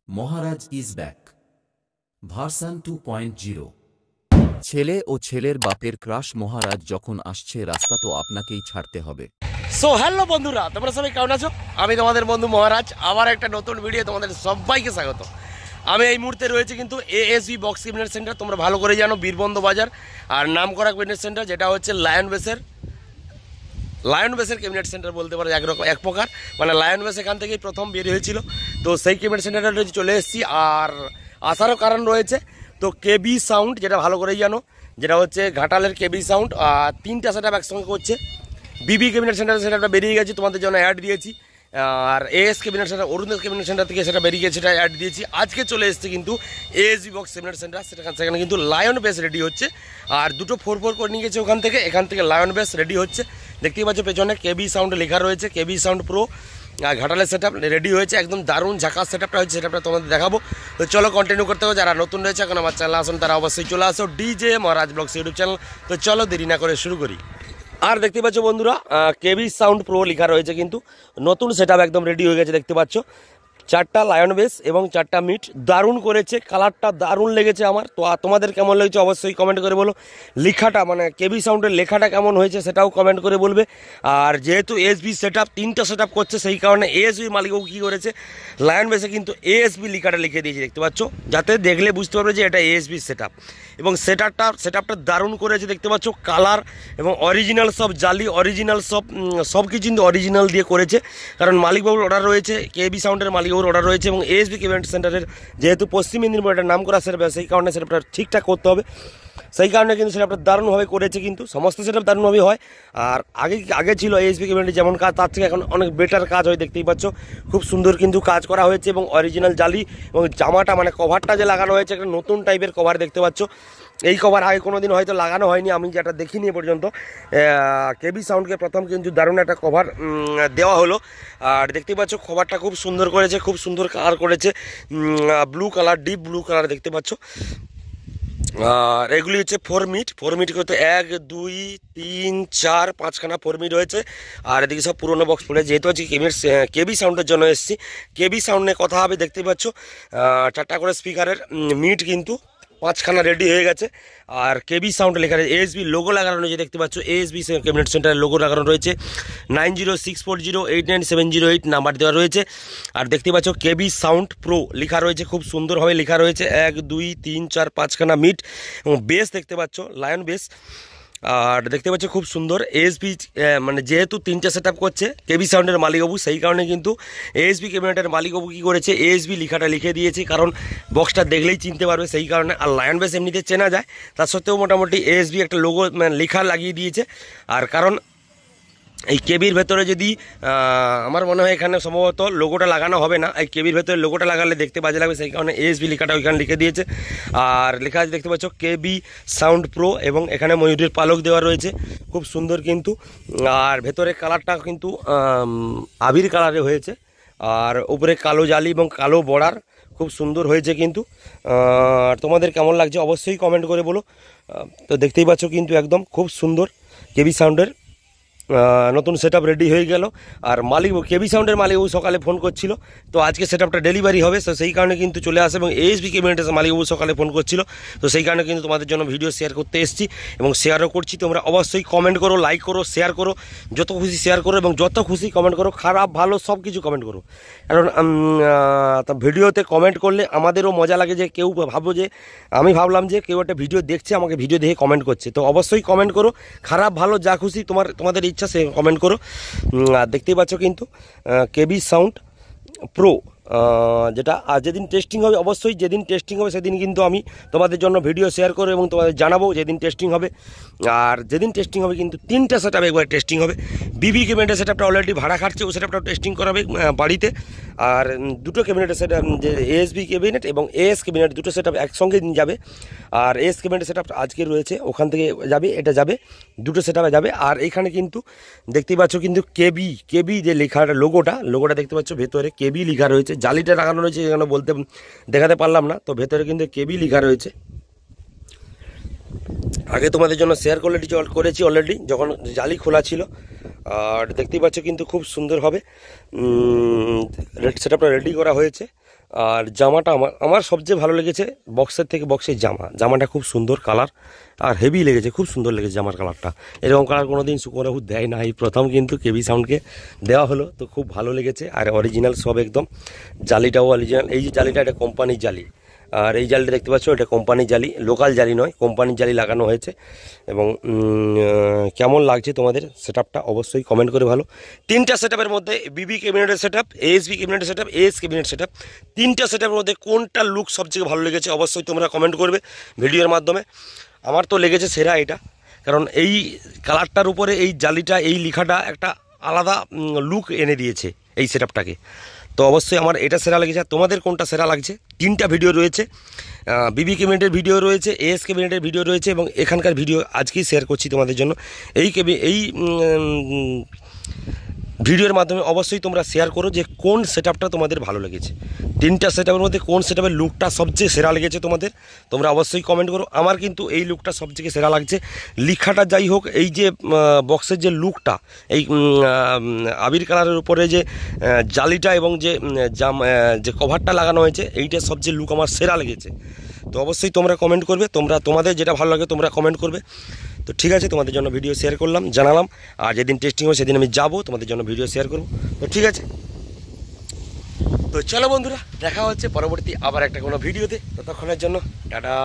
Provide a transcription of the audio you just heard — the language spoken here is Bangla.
Maharaj is back version 2.0। ছেলে ও ছেলের বাপের ক্রাশ মহারাজ যখন আসছে রাস্তা তো আপনাকেই ছাড়তে হবে। সো হ্যালো বন্ধুরা, তোমরা সবাই কেমন আছো? আমি তোমাদের বন্ধু মহারাজ, আবার একটা নতুন ভিডিও তোমাদের সবাইকে স্বাগত। আমি এই মুহূর্তে রয়েছে কিন্তু এএসবি বক্স ক্যাবিনেট সেন্টার। তোমরা ভালো করে জানো বীরবন্ধ বাজার আর নামকরা ক্যাবিনেট সেন্টার, যেটা হচ্ছে লায়ন বেসের ক্যাবিনেট সেন্টার বলতে পারো এক প্রকার, মানে লায়ন বেস এখান থেকেই প্রথম বের হয়েছিল। তো সেই ক্যাবিনেট সেন্টারটা চলে এসেছি, আর আসারও কারণ রয়েছে। তো কেবি সাউন্ড, যেটা ভালো করেই জানো, যেটা হচ্ছে ঘাটালের কেবি সাউন্ড, আর তিনটা সেট আপ একসঙ্গে করছে। বিবি ক্যাবিনেট সেন্টার সেটা বেরিয়ে গেছে, তোমাদের জন্য অ্যাড দিয়েছি। আর AS cabinet centre, Arunesh cabinet centre থেকে সেটা বেরিয়ে গেছে, সেটা অ্যাড দিয়েছি। আজকে চলে এসেছে কিন্তু এএসবি বক্স ক্যাবিনেট সেন্টার, সেখানে কিন্তু লায়ন বেস রেডি হচ্ছে। আর দুটো 4 করে নিয়ে গেছে এখান থেকে লায়ন বেস রেডি হচ্ছে। দেখতেই পাচ্ছ পেছনে কেবি সাউন্ড লেখা রয়েছে, কেবি সাউন্ড প্রো। আর ঘাটালের সেট আপ রেডি হয়েছে, একদম দারুণ ঝাঁকাস সেট আপটা হয়েছে, সেটআপটা তোমাদের দেখাবো। তো চলো কন্টিনিউ করতে হবে। যারা নতুন রয়েছে এখন আমার চ্যানেল আসুন, তারা অবশ্যই চলে আসো ডিজে মহারাজ ব্লগস ইউটিউব চ্যানেল। তো চলো দেরি না করে শুরু করি। আর দেখতে পাচ্ছ বন্ধুরা, কেবি সাউন্ড প্রো লেখা রয়েছে, কিন্তু নতুন সেট আপ একদম রেডি হয়ে গেছে। দেখতে পাচ্ছ 4টা লায়ন বেস এবং 4টা মিট, দারুণ করেছে, কালারটা দারুণ লেগেছে আমার। তো তোমাদের কেমন লেগেছে অবশ্যই কমেন্ট করে বলো। লেখাটা মানে কেবি সাউন্ডের লেখাটা কেমন হয়েছে সেটাও কমেন্ট করে বলবে। আর যেহেতু এএসবি সেট আপ, 3টা সেট আপ করছে, সেই কারণে এএসবি মালিকও কী করেছে, লায়ন বেসে কিন্তু এএসবি লেখাটা লিখে দিয়েছে। দেখতে পাচ্ছ, যাতে দেখলে বুঝতে পারবে যে এটা এএসবি সেট আপ। এবং সেট আপটা দারুণ করেছে। দেখতে পাচ্ছ কালার এবং অরিজিনাল সব জালি, অরিজিনাল সব কিছু কিন্তু অরিজিনাল দিয়ে করেছে। কারণ মালিকবাবুর অর্ডার রয়েছে, কেবি সাউন্ডের মালিকবাবুর অর্ডার রয়েছে, এবং এএসবি ক্যাবিনেট সেন্টারের যেহেতু পশ্চিম মেদিনীপুর একটা নাম করা সেট আপ, সেই কারণে সেটআপটা ঠিকঠাক করতে হবে। সেই কারণে কিন্তু সেটআপটা দারুণভাবে করেছে, কিন্তু সমস্ত সেট আপ দারুণভাবে হয়। আর আগে ছিল এএসবি ক্যাবিনেটে যেমন কাজ, তার থেকে এখন অনেক বেটার কাজ হয়। দেখতেই পাচ্ছ খুব সুন্দর কিন্তু কাজ করা হয়েছে, এবং অরিজিনাল জালি, এবং জামাটা মানে কভারটা যে লাগানো হয়েছে একটা নতুন টাইপের কভার। দেখতে পাচ্ছ এই কভার আগে কোনো দিন হয়তো লাগানো হয়নি, আমি যেটা দেখিনি এ পর্যন্ত। কেবি সাউন্ডকে প্রথম কিন্তু দারুণ একটা কভার দেওয়া হলো। আর দেখতেই পাচ্ছ কভারটা খুব সুন্দর করেছে, খুব সুন্দর কালার করেছে, blue colour, deep blue colour দেখতে পাচ্ছ। আর এগুলি হচ্ছে 4 মিট করতে 1 2 3 4 5খানা 4 মিট রয়েছে। আর এদিকে সব পুরোনো বক্স পড়ে, যেহেতু হচ্ছে কেবি সাউন্ডের জন্য এসেছি, কেবি সাউন্ডে কথা হবে। দেখতেই পাচ্ছ 4টা করে স্পিকারের মিট কিন্তু 5খানা রেডি হয়ে গেছে। আর কেবি সাউন্ড লেখা রয়েছে, এএসবি লোগো লাগানো রয়েছে। দেখতে পাচ্ছ এএসবি ক্যাবিনেট সেন্টারের লোগো লাগানো রয়েছে, 9064089708 নাম্বার দেওয়া রয়েছে। আর দেখতে পাচ্ছ কেবি সাউন্ড প্রো লেখা রয়েছে, খুব সুন্দরভাবে লেখা রয়েছে। 1 2 3 4 5খানা মিট, এবং বেস দেখতে পাচ্ছ লায়ন বেস। আর দেখতে পাচ্ছ খুব সুন্দর এএসবি, মানে যেহেতু 3টে সেট আপ করছে কেবি সাউন্ডের মালিকবাবু, সেই কারণে কিন্তু এএসবি ক্যাবিনেটের মালিকবাবু কী করেছে, এএসবি লেখাটা লিখে দিয়েছে, কারণ বক্সটা দেখলেই চিনতে পারবে সেই কারণে। আর লায়ন বেস এমনিতে চেনা যায়, তার সত্ত্বেও মোটামুটি এএসবি একটা লোগো মানে লেখা লাগিয়ে দিয়েছে। আর কারণ এই কেবির ভেতরে যদি আমার মনে হয় এখানে সম্ভবত লোগোটা লাগানো হবে না, এই কেবির ভেতরে লোগোটা লাগালে দেখতে বাজে লাগবে, সেই কারণে এএসবি লেখাটা ওইখানে লিখে দিয়েছে। আর লেখা আছে দেখতে পাচ্ছ কেবি সাউন্ড প্রো, এবং এখানে ময়ূরের পালক দেওয়া রয়েছে, খুব সুন্দর কিন্তু। আর ভেতরে কালারটা কিন্তু আবির কালারে হয়েছে, আর উপরে কালো জালি এবং কালো বর্ডার, খুব সুন্দর হয়েছে কিন্তু। আর তোমাদের কেমন লাগছে অবশ্যই কমেন্ট করে বলো। তো দেখতেই পাচ্ছ কিন্তু একদম খুব সুন্দর কেবি সাউন্ডের নতুন সেট আপ রেডি হয়ে গেল। আর কেবি সাউন্ডের মালিকবাবু সকালে ফোন করছিল, তো আজকে সেট আপটা ডেলিভারি হবে, তো সেই কারণে কিন্তু চলে আসে। এবং এএসবি ক্যাবিনেটের মালিকবাবু সকালে ফোন করছিল, তো সেই কারণে কিন্তু তোমাদের জন্য ভিডিও শেয়ার করতে এসেছি, এবং শেয়ারও করছি। তোমরা অবশ্যই কমেন্ট করো, লাইক করো, শেয়ার করো, যত খুশি শেয়ার করো, এবং যত খুশি কমেন্ট করো, খারাপ ভালো সব কিছু কমেন্ট করো। কারণ ভিডিওতে কমেন্ট করলে আমাদেরও মজা লাগে, যে কেউ ভাবো যে আমি ভাবলাম যে কেউ একটা ভিডিও দেখছে, আমাকে ভিডিও দেখে কমেন্ট করছে। তো অবশ্যই কমেন্ট করো, খারাপ ভালো যা খুশি তোমাদের ইচ্ছা সে কমেন্ট করো। আর দেখতেই পাচ্ছ কিন্তু কেবি সাউন্ড প্রো, যেটা আর যেদিন টেস্টিং হবে, অবশ্যই যেদিন টেস্টিং হবে সেদিন কিন্তু আমি তোমাদের জন্য ভিডিও শেয়ার করবো, এবং তোমাদের জানাবো যেদিন টেস্টিং হবে। আর যেদিন টেস্টিং হবে কিন্তু 3টা সেট আপ একবার টেস্টিং হবে। বিবি ক্যাবিনেটের সেট আপটা অলরেডি ভাড়া খাটছে, ও সেট আপটাও টেস্টিং করাবে বাড়িতে। আর দুটো ক্যাবিনেটের সেট আপ, যে এএসবি ক্যাবিনেট এবং এএস ক্যাবিনেট, দুটো সেট আপ একসঙ্গে যাবে। আর এএস ক্যাবিনেটের সেট আপ আজকে রয়েছে, ওখান থেকে যাবে, এটা যাবে, দুটো সেট আপে যাবে। আর এখানে কিন্তু দেখতেই পাচ্ছ কিন্তু কেবি যে লেখাটা লোগোটা দেখতে পাচ্ছ, ভেতরে কেবি লেখা রয়েছে, জালিটা লাগানো রয়েছে, এখানে দেখাতে পারলাম না, তো ভেতরে কিন্তু কেবি লেখা রয়েছে। আগে তোমাদের জন্য শেয়ার করেছি অলরেডি, যখন জালি খোলা ছিল। আর দেখতেই পাচ্ছ কিন্তু খুব সুন্দরভাবে সেটআপটা রেডি করা হয়েছে। আর জামাটা আমার সবচেয়ে ভালো লেগেছে বক্সের থেকে বক্সের জামাটা খুব সুন্দর কালার আর হেভি লেগেছে, খুব সুন্দর লেগেছে জামার কালারটা। এরকম কালার কোনো দিন সুকোরাহু দেয় না, এই প্রথম কিন্তু কেবি সাউন্ডকে দেওয়া হলো, তো খুব ভালো লেগেছে। আর অরিজিনাল সব একদম, জালিটাও অরিজিনাল। এই যে জালিটা, এটা কোম্পানির জালি, আর এই জালিটা দেখতে পাচ্ছ এটা কোম্পানির জালি, লোকাল জালি নয়, কোম্পানির জালি লাগানো হয়েছে। এবং কেমন লাগছে তোমাদের সেটআপটা অবশ্যই কমেন্ট করে ভালো। 3টা সেটআপের মধ্যে বিবি ক্যাবিনেটের সেটআপ, এএসবি ক্যাবিনেটের সেটআপ, এএস ক্যাবিনেট সেটআপ, 3টা সেটআপের মধ্যে কোনটা লুক সবথেকে ভালো লেগেছে অবশ্যই তোমরা কমেন্ট করবে ভিডিওর মাধ্যমে। আমার তো লেগেছে সেরা এটা, কারণ এই কালারটার উপরে এই জালিটা, এই লেখাটা একটা আলাদা লুক এনে দিয়েছে এই সেটআপটাকে। তো অবশ্যই আমার এটা সেরা লেগেছে। আর তোমাদের কোনটা সেরা লাগছে? 3টা ভিডিও রয়েছে, বিবি ক্যাবিনেটের ভিডিও রয়েছে, এএস ক্যাবিনেটের ভিডিও রয়েছে, এবং এখানকার ভিডিও আজকেই শেয়ার করছি তোমাদের জন্য। এই ভিডিওর মাধ্যমে অবশ্যই তোমরা শেয়ার করো যে কোন সেটআপটা তোমাদের ভালো লেগেছে। 3টা সেটআপের মধ্যে কোন সেটআপের লুকটা সবচেয়ে সেরা লেগেছে তোমাদের, তোমরা অবশ্যই কমেন্ট করো। আমার কিন্তু এই লুকটা সবচেয়ে সেরা লাগছে। লেখাটা যাই হোক, এই যে বক্সের যে লুকটা, এই আবির কালারের উপরে যে জালিটা এবং যে কভারটা লাগানো হয়েছে, এইটা সবচেয়ে লুক আমার সেরা লেগেছে। তো অবশ্যই তোমরা কমেন্ট করবে, তোমাদের যেটা ভালো লাগে তোমরা কমেন্ট করবে। তো ঠিক আছে, তোমাদের জন্য ভিডিও শেয়ার করলাম, জানালাম। আর যেদিন টেস্টিং হবে সেদিন আমি যাব, তোমাদের জন্য ভিডিও শেয়ার করব। তো ঠিক আছে, তো চলো বন্ধুরা, দেখা হচ্ছে পরবর্তী আবার একটা কোনো ভিডিওতে। ততক্ষণের জন্য টাটা।